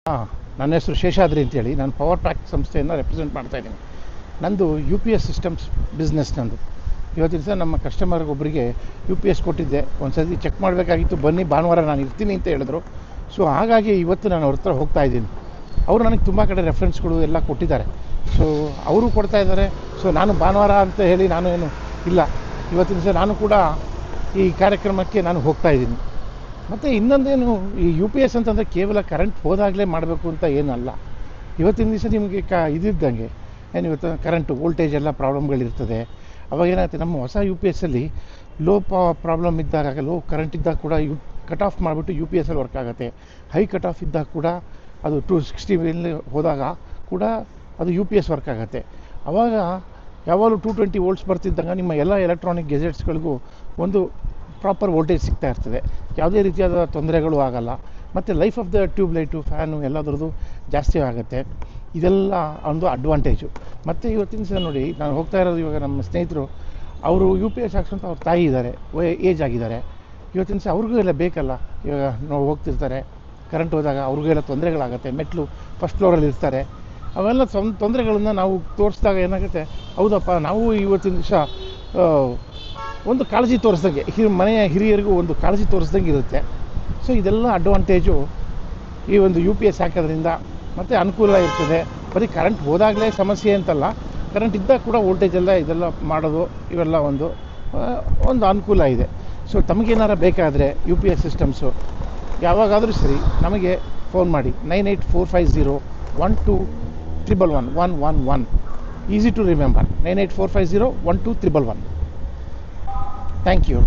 ಹಾಂ, ನನ್ನ ಹೆಸರು ಶೇಷಾದ್ರಿ ಅಂತೇಳಿ. ನಾನು ಪವರ್ ಪ್ಯಾಕ್ ಸಂಸ್ಥೆಯನ್ನು ರೆಪ್ರೆಸೆಂಟ್ ಮಾಡ್ತಾಯಿದ್ದೀನಿ. ನಂದು U P S systems business ನಂದು. ಇವತ್ತಿನ ದಿವಸ ನಮ್ಮ ಕಸ್ಟಮರ್ಗೊಬ್ಬರಿಗೆ ಯು ಪಿ ಎಸ್ ಕೊಟ್ಟಿದ್ದೆ. ಒಂದು ಸತಿ ಚೆಕ್ ಮಾಡಬೇಕಾಗಿತ್ತು, ಬನ್ನಿ ಭಾನುವಾರ ನಾನು ಇರ್ತೀನಿ ಅಂತ ಹೇಳಿದ್ರು. ಸೊ ಹಾಗಾಗಿ ಇವತ್ತು ನಾನು ಅವ್ರ ಹತ್ರ ಹೋಗ್ತಾ ಇದ್ದೀನಿ. ಅವರು ನನಗೆ ತುಂಬ ಕಡೆ ರೆಫರೆನ್ಸ್ಗಳು ಎಲ್ಲ ಕೊಟ್ಟಿದ್ದಾರೆ. ಸೊ ಅವರು ಕೊಡ್ತಾ ಇದ್ದಾರೆ. ಸೊ ನಾನು ಭಾನುವಾರ ಅಂತ ಹೇಳಿ ನಾನು ಏನು ಇಲ್ಲ, ಇವತ್ತಿನ ದಿವಸ ನಾನು ಕೂಡ ಈ ಕಾರ್ಯಕ್ರಮಕ್ಕೆ ನಾನು ಹೋಗ್ತಾ ಇದ್ದೀನಿ. ಮತ್ತು ಇನ್ನೊಂದೇನು, ಈ ಯು ಪಿ ಎಸ್ ಅಂತಂದರೆ ಕೇವಲ ಕರೆಂಟ್ ಹೋದಾಗಲೇ ಮಾಡಬೇಕು ಅಂತ ಏನಲ್ಲ. ಇವತ್ತಿನ ದಿವಸ ನಿಮಗೆ ಇದ್ದಂಗೆ ಏನು, ಇವತ್ತು ಕರೆಂಟು ವೋಲ್ಟೇಜ್ ಎಲ್ಲ ಪ್ರಾಬ್ಲಮ್ಗಳಿರ್ತದೆ. ಅವಾಗ ಏನಾಗುತ್ತೆ, ನಮ್ಮ ಹೊಸ ಯು ಪಿ ಎಸ್ಸಲ್ಲಿ ಲೋ ಪ್ರಾಬ್ಲಮ್ ಇದ್ದಾಗ, ಲೋ ಕರೆಂಟ್ ಇದ್ದಾಗ ಕೂಡ ಕಟ್ ಆಫ್ ಮಾಡಿಬಿಟ್ಟು ಯು ಪಿ ಎಸ್ಸಲ್ಲಿ ವರ್ಕ್ ಆಗುತ್ತೆ. ಹೈ ಕಟ್ ಆಫ್ ಇದ್ದಾಗ ಕೂಡ ಅದು 260 ಮೇಲೆ ಹೋದಾಗ ಕೂಡ ಅದು ಯು ಪಿ ಎಸ್ ವರ್ಕ್ ಆಗುತ್ತೆ. ಆವಾಗ ಯಾವಾಗಲೂ 220 ವೋಲ್ಟ್ಸ್ ಬರ್ತಿದ್ದಾಗ ನಿಮ್ಮ ಎಲ್ಲ ಎಲೆಕ್ಟ್ರಾನಿಕ್ ಗೆಜೆಟ್ಸ್ಗಳಿಗೂ ಒಂದು ಪ್ರಾಪರ್ ವೋಲ್ಟೇಜ್ ಸಿಗ್ತಾ ಇರ್ತದೆ. ಯಾವುದೇ ರೀತಿಯಾದ ತೊಂದರೆಗಳು ಆಗಲ್ಲ. ಮತ್ತು life of the tubelight, fan ಎಲ್ಲದ್ರದ್ದು ಜಾಸ್ತಿ ಆಗುತ್ತೆ. ಇದೆಲ್ಲ ಒಂದು ಅಡ್ವಾಂಟೇಜು. ಮತ್ತು ಇವತ್ತಿನ ದಿವಸ ನೋಡಿ, ನಾನು ಹೋಗ್ತಾ ಇರೋದು ಇವಾಗ ನಮ್ಮ ಸ್ನೇಹಿತರು, ಅವರು ಯು ಪಿ ಎಸ್ ಹಾಕ್ಸೋಂಥ ಅವ್ರ ತಾಯಿ ಇದ್ದಾರೆ, ಏಜ್ ಆಗಿದ್ದಾರೆ. ಇವತ್ತಿನ ದಿವಸ ಅವ್ರಿಗೂ ಎಲ್ಲ ಬೇಕಲ್ಲ. ಇವಾಗ ನಾವು ಹೋಗ್ತಿರ್ತಾರೆ, ಕರೆಂಟ್ ಹೋದಾಗ ಅವ್ರಿಗೆಲ್ಲ ತೊಂದರೆಗಳಾಗುತ್ತೆ. ಮೆಟ್ಲು ಫಸ್ಟ್ ಫ್ಲೋರಲ್ಲಿ ಇರ್ತಾರೆ. ಅವೆಲ್ಲ ತೊಂದರೆಗಳನ್ನ ನಾವು ತೋರಿಸಿದಾಗ ಏನಾಗುತ್ತೆ, ಹೌದಪ್ಪ ನಾವು ಇವತ್ತಿನ ದಿವಸ ಒಂದು ಕಾಳಜಿ ತೋರಿಸ್ದಂಗೆ, ಮನೆಯ ಹಿರಿಯರಿಗೂ ಒಂದು ಕಾಳಜಿ ತೋರಿಸ್ದಂಗೆ ಇರುತ್ತೆ. ಸೊ ಇದೆಲ್ಲ ಅಡ್ವಾಂಟೇಜು ಈ ಒಂದು ಯು ಪಿ ಎಸ್ ಹಾಕೋದ್ರಿಂದ. ಮತ್ತು ಅನುಕೂಲ ಇರ್ತದೆ. ಬರೀ ಕರೆಂಟ್ ಹೋದಾಗಲೇ ಸಮಸ್ಯೆ ಅಂತಲ್ಲ, ಕರೆಂಟ್ ಇದ್ದಾಗ ಕೂಡ ವೋಲ್ಟೇಜ್ ಎಲ್ಲ ಇದೆಲ್ಲ ಮಾಡೋದು, ಇವೆಲ್ಲ ಒಂದು ಅನುಕೂಲ ಇದೆ. ಸೊ ತಮಗೇನಾರು ಬೇಕಾದರೆ ಯು ಪಿ ಎಸ್ ಸಿಸ್ಟಮ್ಸು ಯಾವಾಗಾದರೂ ಸರಿ ನಮಗೆ ಫೋನ್ ಮಾಡಿ. 9845012111 easy to remember. 9845012111. Thank you.